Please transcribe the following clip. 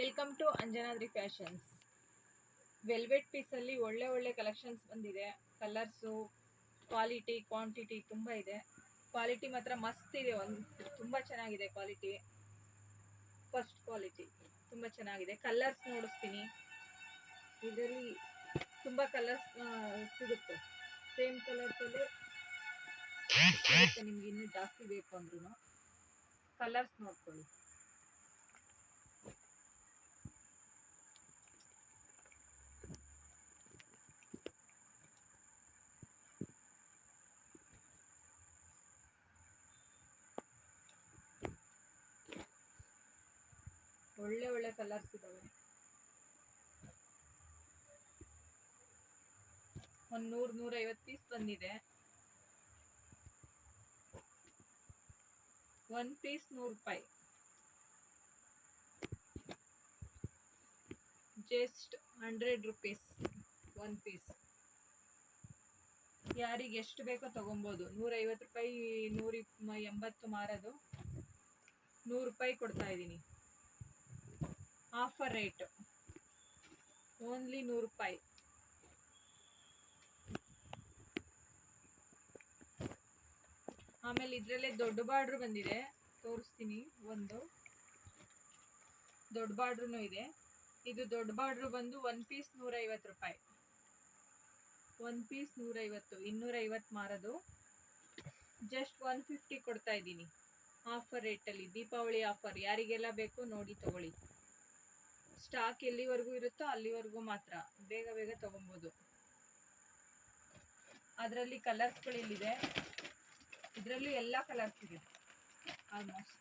Welcome to Anjanadri fashions. Velvet ಪೀಸಲ್ಲಿ ಒಳ್ಳೆ ಒಳ್ಳೆ ಕಲೆಕ್ಷನ್ಸ್ ಬಂದಿದೆ. ಕಲರ್ಸು, ಕ್ವಾಲಿಟಿ, ಕ್ವಾಂಟಿಟಿ ತುಂಬ ಇದೆ. ಕ್ವಾಲಿಟಿ ಮಾತ್ರ ಮಸ್ತ್ ಇದೆ. ತುಂಬ ಚೆನ್ನಾಗಿದೆ ಕ್ವಾಲಿಟಿ. ಫಸ್ಟ್ ಕ್ವಾಲಿಟಿ ತುಂಬ ಚೆನ್ನಾಗಿದೆ. ಕಲರ್ಸ್ ನೋಡಿಸ್ತೀನಿ. ಇದರಲ್ಲಿ ತುಂಬ ಕಲರ್ಸ್ ಸಿಗುತ್ತೆ. ಸೇಮ್ ಕಲರ್ಸಲ್ಲಿ ಸಿಗುತ್ತೆ. ನಿಮ್ಗೆ ಇನ್ನೂ ಜಾಸ್ತಿ ಬೇಕು ಅಂದ್ರೂ ಕಲರ್ಸ್ ನೋಡ್ಕೊಳ್ಳಿ. ಒಳ್ಳೆ ಒಳ್ಳೆ ಕಲರ್ಸ್ ಇದಾವೆ. ಒಂದು 100-150 ಪೀಸ್ ಬಂದಿದೆ. ಒಂದು ಪೀಸ್ 100 ರೂಪಾಯಿ. ಜಸ್ಟ್ 100 ರೂಪೀಸ್ ಒಂದು ಪೀಸ್. ಯಾರಿಗೆ ಎಷ್ಟು ಬೇಕೋ ತಗೊಬೋದು. 150 ರೂಪಾಯಿ, 180 ಮಾರೋದು, 100 ರೂಪಾಯಿ ಕೊಡ್ತಾ ಇದ್ದೀನಿ. ಆಫರ್ ರೇಟ್ ಓನ್ಲಿ 100 ರೂಪಾಯಿ. ಆಮೇಲೆ ಇದರಲ್ಲೇ ದೊಡ್ಡ ಬಾರ್ಡ್ರ್ ಬಂದಿದೆ, ತೋರಿಸ್ತೀನಿ. ಒಂದು ದೊಡ್ಡ ಬಾರ್ಡ್ರೂ ಇದೆ. ಇದು ದೊಡ್ಡ ಬಾರ್ಡ್ರ್ ಬಂದು ಒಂದು ಪೀಸ್ 150 ರೂಪಾಯಿ. ಒಂದು ಪೀಸ್ 150, 250 ಮಾರೋದು. ಜಸ್ಟ್ 150 ಕೊಡ್ತಾ ಇದ್ದೀನಿ ಆಫರ್ ರೇಟಲ್ಲಿ. ದೀಪಾವಳಿ ಆಫರ್. ಯಾರಿಗೆಲ್ಲ ಬೇಕು ನೋಡಿ ತಗೊಳ್ಳಿ. ಸ್ಟಾಕ್ ಎಲ್ಲಿವರೆಗೂ ಇರುತ್ತೋ ಅಲ್ಲಿವರೆಗೂ ಮಾತ್ರ. ಬೇಗ ಬೇಗ ತಗೊಬೋದು. ಅದರಲ್ಲಿ ಕಲರ್ಸ್ಗಳಿಲ್ಲಿದೆ. ಇದರಲ್ಲೂ ಎಲ್ಲ ಕಲರ್ಸ್ ಇದೆ ಆಲ್ಮೋಸ್ಟ್.